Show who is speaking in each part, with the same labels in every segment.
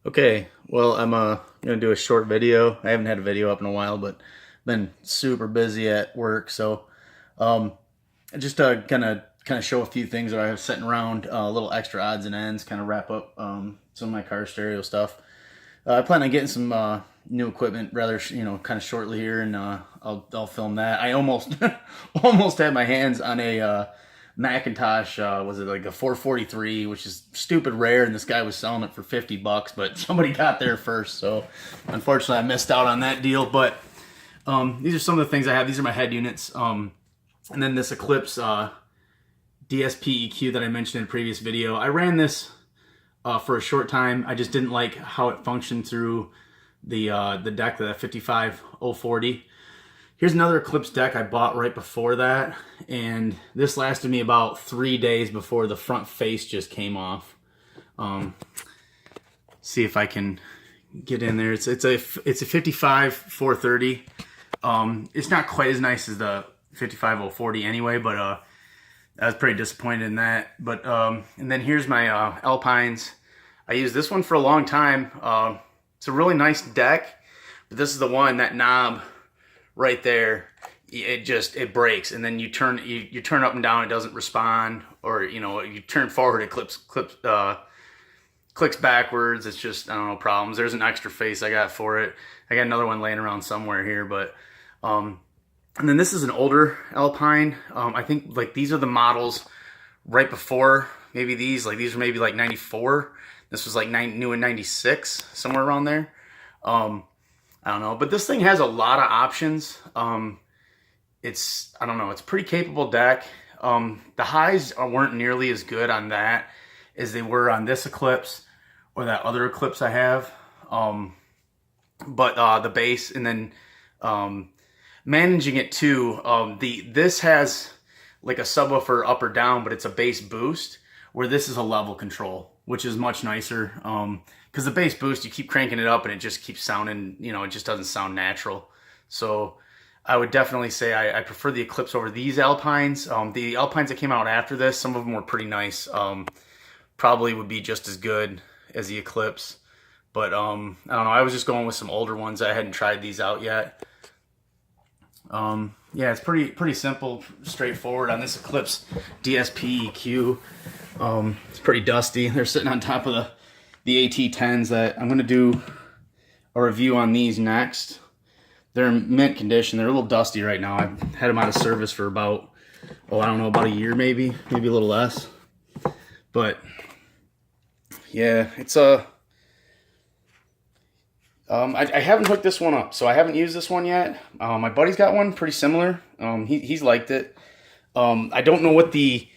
Speaker 1: Okay, well, I'm gonna do a short video. I haven't had a video up in a while, but been super busy at work, so um, just kind of show a few things that I have sitting around, a little extra odds and ends, kind of wrap up some of my car stereo stuff. I plan on getting some new equipment rather, kind of shortly here, and I'll film that. I almost almost had my hands on a Macintosh. Was it like a 443, which is stupid rare, and this guy was selling it for $50, but somebody got there first, so unfortunately I missed out on that deal. But these are some of the things I have. These are my head units, and then this Eclipse DSP EQ that I mentioned in a previous video. I ran this for a short time. I just didn't like how it functioned through the deck, the 55040. Here's another Eclipse deck I bought right before that, and this lasted me about 3 days before the front face just came off. See if I can get in there. It's a 55430. It's not quite as nice as the 55040 anyway, but I was pretty disappointed in that. But and then here's my Alpines. I used this one for a long time. It's a really nice deck, but this is the one, that knob right there, it breaks, and then you turn up and down, it doesn't respond, or you turn forward, it clicks backwards. It's just, I don't know, problems. There's an extra face I got for it. I got another one laying around somewhere here, but and then this is an older Alpine. I think like these are the models right before, maybe these are maybe like 94. This was like new in 96, somewhere around there. I don't know, but this thing has a lot of options. I don't know, it's a pretty capable deck. The highs weren't nearly as good on that as they were on this Eclipse or that other Eclipse I have. But the bass, and then managing it too. This has like a subwoofer up or down, but it's a bass boost, where this is a level control, which is much nicer. Because the bass boost, you keep cranking it up and it just keeps sounding, it just doesn't sound natural. So I would definitely say I prefer the Eclipse over these Alpines. The Alpines that came out after this, some of them were pretty nice. Probably would be just as good as the Eclipse. But I don't know, I was just going with some older ones. I hadn't tried these out yet. Yeah, it's pretty simple, straightforward on this Eclipse DSP EQ. It's pretty dusty. They're sitting on top of the AT10s that I'm going to do a review on these next. They're in mint condition. They're a little dusty right now. I've had them out of service for about, I don't know, about a year maybe a little less. But yeah, it's I haven't hooked this one up, so I haven't used this one yet. My buddy's got one pretty similar. He's liked it. I don't know what the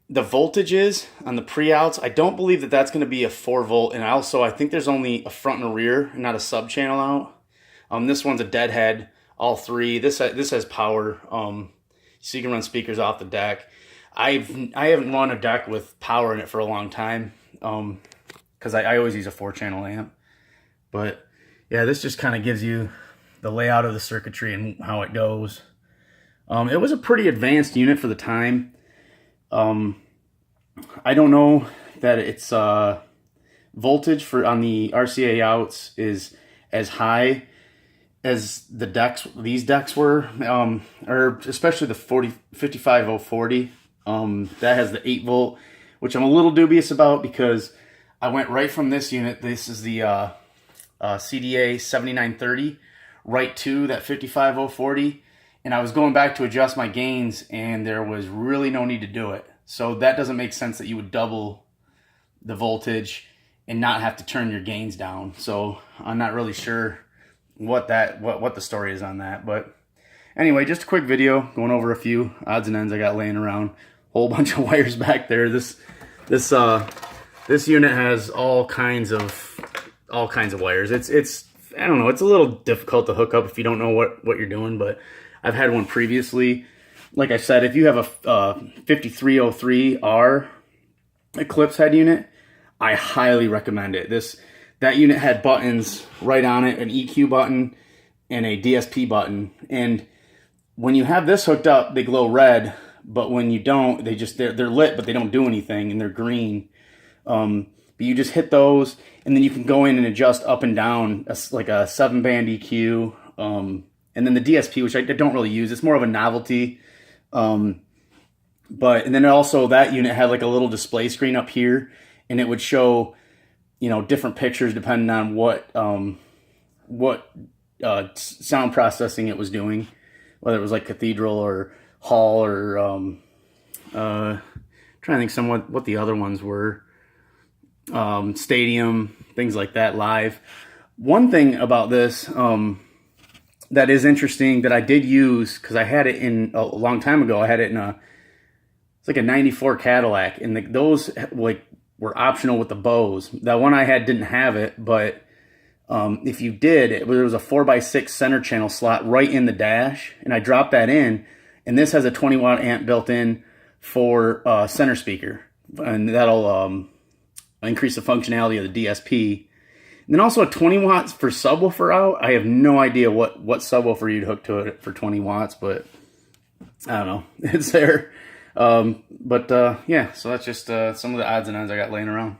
Speaker 1: voltage is on the pre-outs. I don't believe that that's going to be a 4-volt, and I think there's only a front and a rear, and not a sub channel out. This one's a deadhead, all three. This has power, so you can run speakers off the deck. I haven't run a deck with power in it for a long time, because I always use a 4-channel amp. But yeah, this just kind of gives you the layout of the circuitry and how it goes. It was a pretty advanced unit for the time. I don't know that its voltage on the RCA outs is as high as these decks were, or especially the 55040. That has the 8-volt, which I'm a little dubious about, because I went right from this unit. This is the CDA 7930 right to that 55040, and I was going back to adjust my gains, and there was really no need to do it. So that doesn't make sense that you would double the voltage and not have to turn your gains down. So I'm not really sure what the story is on that. But anyway, just a quick video going over a few odds and ends I got laying around. Whole bunch of wires back there. This unit has all kinds of wires. It's I don't know, it's a little difficult to hook up if you don't know what you're doing, but I've had one previously. Like I said, if you have a 5303R Eclipse head unit, I highly recommend it. That unit had buttons right on it, an EQ button and a DSP button. And when you have this hooked up, they glow red, but when you don't, they're lit, but they don't do anything, and they're green. But you just hit those, and then you can go in and adjust up and down, like a 7-band EQ. And then the DSP, which I don't really use. It's more of a novelty. And then also that unit had like a little display screen up here, and it would show, you know, different pictures depending on what sound processing it was doing, whether it was like cathedral or hall or trying to think somewhat what the other ones were, stadium, things like that, live. One thing about this that is interesting that I did use, because I had it in a long time ago, I had it in it's like a 94 Cadillac, and those like were optional with the Bose. That one I had didn't have it, but if you did, there was a 4x6 center channel slot right in the dash, and I dropped that in, and this has a 20-watt amp built in for center speaker, and that'll increase the functionality of the DSP. And then also a 20 watts for subwoofer out. I have no idea what subwoofer you'd hook to it for 20 watts, but I don't know. It's there. Yeah, so that's just some of the odds and ends I got laying around.